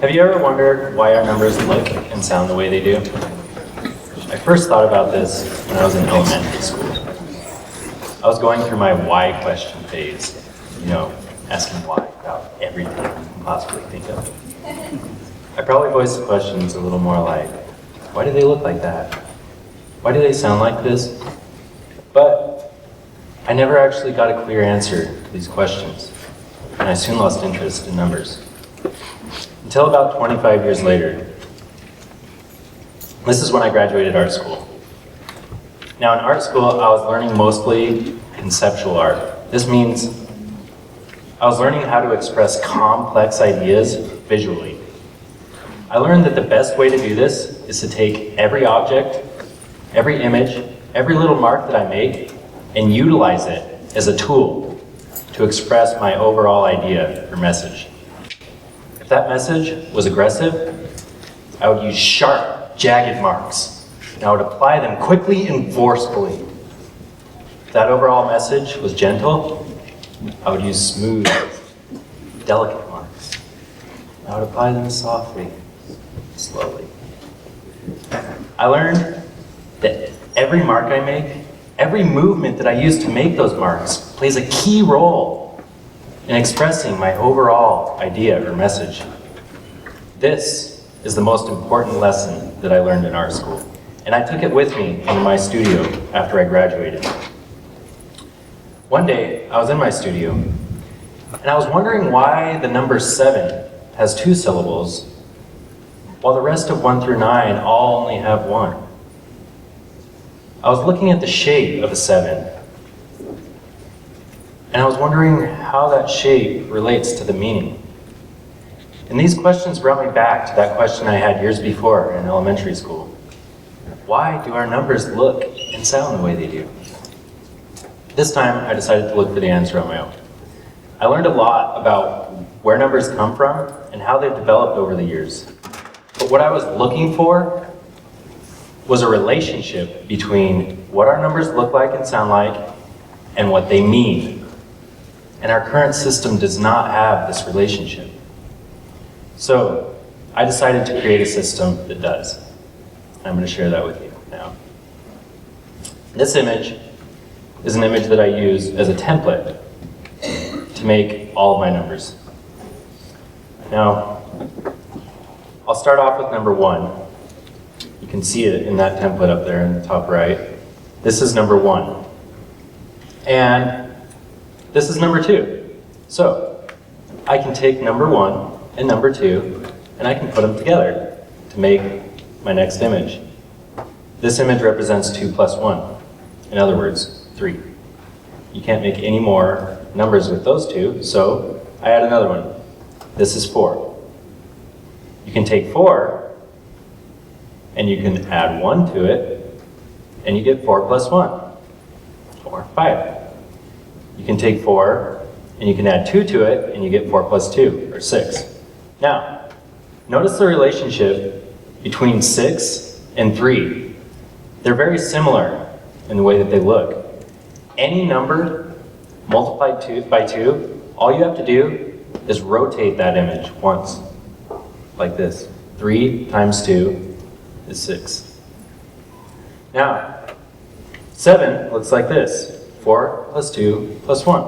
Have you ever wondered why our numbers look and sound the way they do? I first thought about this when I was in elementary school. I was going through my why question phase, asking why about everything you can possibly think of. I probably voiced the questions a little more like, why do they look like that? Why do they sound like this? But I never actually got a clear answer to these questions, and I soon lost interest in numbers. Until about 25 years later. This is when I graduated art school. Now in art school, I was learning mostly conceptual art. This means I was learning how to express complex ideas visually. I learned that the best way to do this is to take every object, every image, every little mark that I make, and utilize it as a tool to express my overall idea or message. If that message was aggressive, I would use sharp, jagged marks, and I would apply them quickly and forcefully. If that overall message was gentle, I would use smooth, delicate marks. I would apply them softly, slowly. I learned that every mark I make, every movement that I use to make those marks plays a key role in expressing my overall idea or message. This is the most important lesson that I learned in art school, and I took it with me into my studio after I graduated. One day, I was in my studio, and I was wondering why the number 7 has 2 syllables, while the rest of 1 through 9 all only have 1. I was looking at the shape of a 7, and I was wondering how that shape relates to the meaning. And these questions brought me back to that question I had years before in elementary school. Why do our numbers look and sound the way they do? This time, I decided to look for the answer on my own. I learned a lot about where numbers come from and how they've developed over the years. But what I was looking for was a relationship between what our numbers look like and sound like and what they mean. And our current system does not have this relationship. So I decided to create a system that does. I'm going to share that with you now. This image is an image that I use as a template to make all of my numbers. Now, I'll start off with number 1. You can see it in that template up there in the top right. This is number 1. And this is number 2. So I can take number 1 and number 2, and I can put them together to make my next image. This image represents 2 plus 1. In other words, 3. You can't make any more numbers with those 2, so I add another one. This is 4. You can take 4, and you can add 1 to it, and you get 4 plus 1, or 5. You can take 4, and you can add 2 to it, and you get 4 plus 2, or 6. Now, notice the relationship between 6 and 3. They're very similar in the way that they look. Any number multiplied by 2, all you have to do is rotate that image once, like this. 3 times 2 is 6. Now, 7 looks like this. 4 plus 2 plus 1.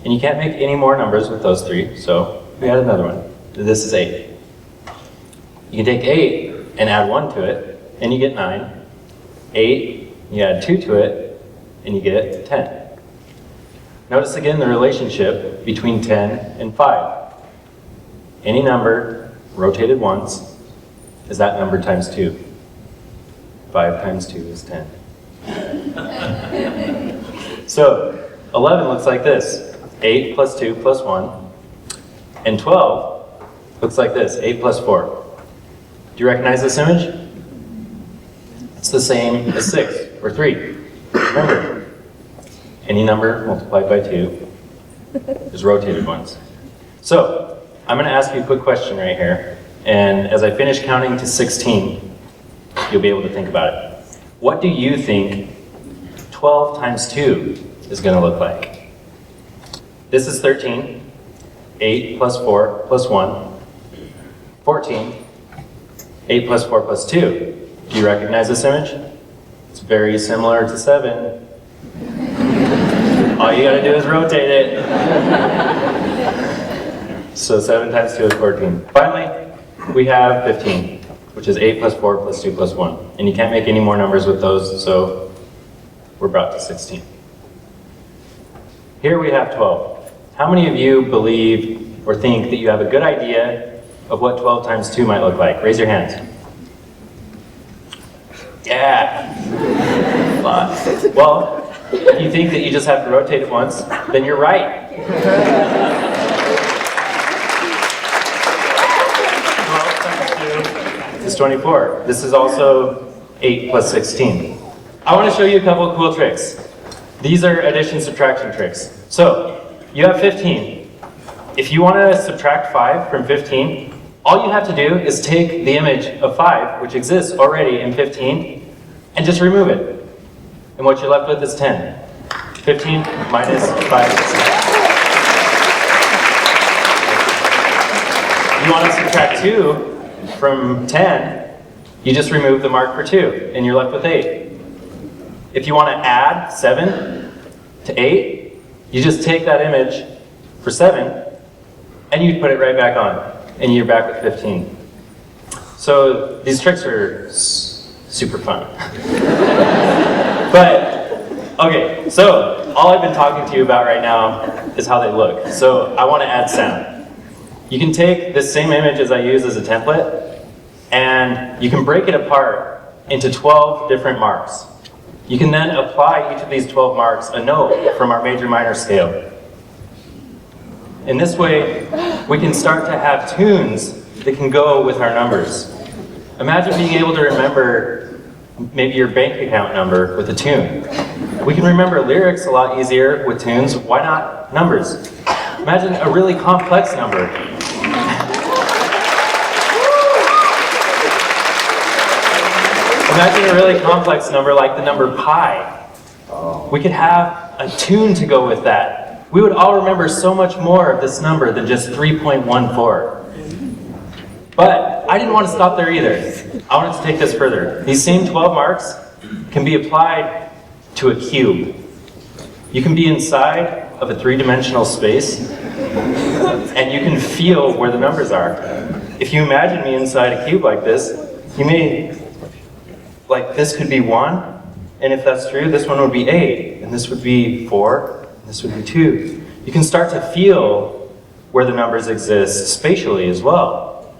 And you can't make any more numbers with those 3, so we add another one. This is 8. You can take 8 and add 1 to it, and you get 9. 8, you add 2 to it, and you get 10. Notice again the relationship between 10 and 5. Any number rotated once is that number times 2. 5 times 2 is 10. So 11 looks like this. 8 plus 2 plus 1. And 12 looks like this. 8 plus 4. Do you recognize this image? It's the same as 6 or 3. Remember, any number multiplied by 2 is rotated once. So I'm going to ask you a quick question right here. And as I finish counting to 16, you'll be able to think about it. What do you think 12 times 2 is going to look like? This is 13. 8 plus 4 plus 1. 14. 8 plus 4 plus 2. Do you recognize this image? It's very similar to 7. All you gotta do is rotate it. So 7 times 2 is 14. Finally, we have 15, which is 8 plus 4 plus 2 plus 1. And you can't make any more numbers with those, so we're brought to 16. Here we have 12. How many of you believe or think that you have a good idea of what 12 times 2 might look like? Raise your hands. Yeah. Well, if you think that you just have to rotate it once, then you're right. 12 times 2 is 24. This is also 8 plus 16. I want to show you a couple of cool tricks. These are addition-subtraction tricks. So, you have 15. If you want to subtract 5 from 15, all you have to do is take the image of 5, which exists already in 15, and just remove it. And what you're left with is 10. 15 minus 5 is 10. You want to subtract 2 from 10, you just remove the mark for 2, and you're left with 8. If you want to add 7 to 8, you just take that image for 7, and you put it right back on, and you're back with 15. So these tricks are super fun. But, okay, so all I've been talking to you about right now is how they look. So I want to add sound. You can take this same image as I use as a template, and you can break it apart into 12 different marks. You can then apply each of these 12 marks a note from our major-minor scale. In this way, we can start to have tunes that can go with our numbers. Imagine being able to remember maybe your bank account number with a tune. We can remember lyrics a lot easier with tunes. Why not numbers? Imagine a really complex number. Imagine a really complex number like the number pi. We could have a tune to go with that. We would all remember so much more of this number than just 3.14. But I didn't want to stop there either. I wanted to take this further. These same 12 marks can be applied to a cube. You can be inside of a three-dimensional space, and you can feel where the numbers are. If you imagine me inside a cube like this, you may, like this could be 1, and if that's true, this one would be 8, and this would be 4, this would be 2. You can start to feel where the numbers exist spatially as well.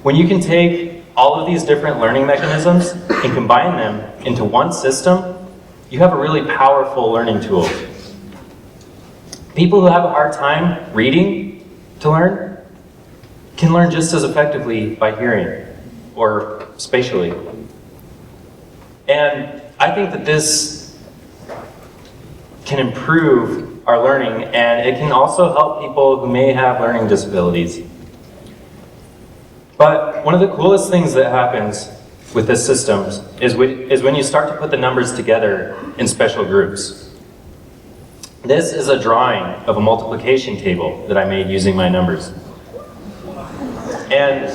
When you can take all of these different learning mechanisms and combine them into one system, you have a really powerful learning tool. People who have a hard time reading to learn can learn just as effectively by hearing or spatially. And I think that this can improve our learning, and it can also help people who may have learning disabilities. But one of the coolest things that happens with this system is when you start to put the numbers together in special groups. This is a drawing of a multiplication table that I made using my numbers. And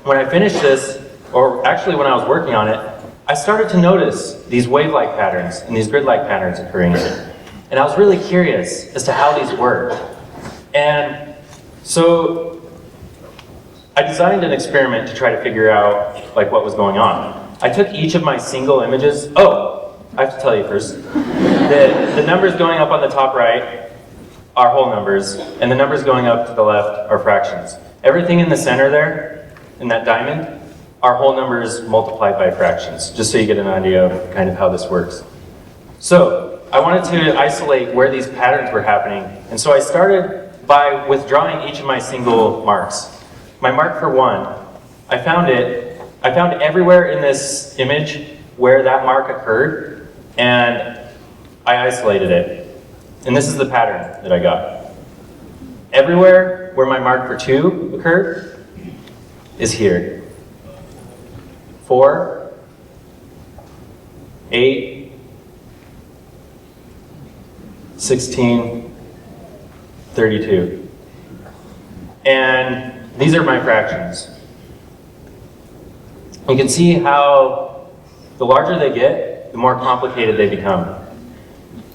when I finished this, or actually when I was working on it, I started to notice these wave-like patterns and these grid-like patterns occurring in it. And I was really curious as to how these work. And so I designed an experiment to try to figure out like what was going on. I took each of my single images. Oh, I have to tell you first. The numbers going up on the top right are whole numbers, and the numbers going up to the left are fractions. Everything in the center there, in that diamond, are whole numbers multiplied by fractions, just so you get an idea of kind of how this works. So I wanted to isolate where these patterns were happening, and so I started by withdrawing each of my single marks. My mark for 1, I found everywhere in this image where that mark occurred, and I isolated it. And this is the pattern that I got. Everywhere where my mark for 2 occurred is here. 4, 8, 16, 32. And These are my fractions. You can see how the larger they get, the more complicated they become.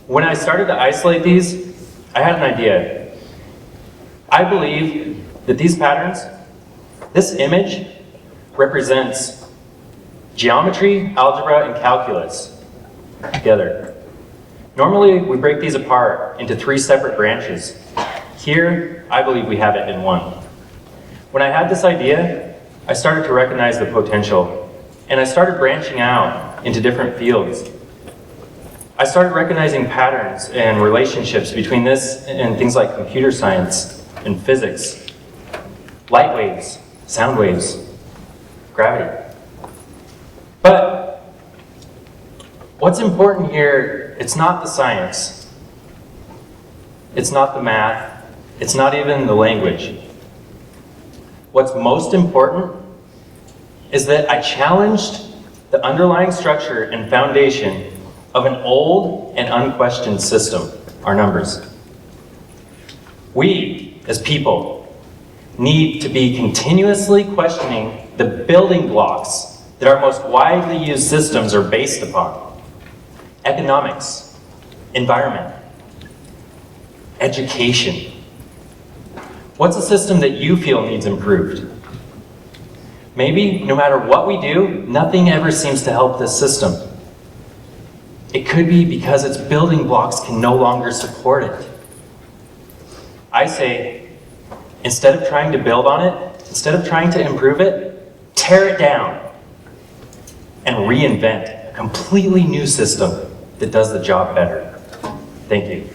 When I started to isolate these, I had an idea. I believe that these patterns, this image, represents geometry, algebra, and calculus together. Normally, we break these apart into 3 separate branches. Here, I believe we have it in one. When I had this idea, I started to recognize the potential, and I started branching out into different fields. I started recognizing patterns and relationships between this and things like computer science and physics, light waves, sound waves, gravity. But what's important here, it's not the science, it's not the math, it's not even the language. What's most important is that I challenged the underlying structure and foundation of an old and unquestioned system, our numbers. We, as people, need to be continuously questioning the building blocks that our most widely used systems are based upon. Economics, environment, education. What's a system that you feel needs improved? Maybe, no matter what we do, nothing ever seems to help this system. It could be because its building blocks can no longer support it. I say, instead of trying to build on it, instead of trying to improve it, tear it down and reinvent a completely new system that does the job better. Thank you.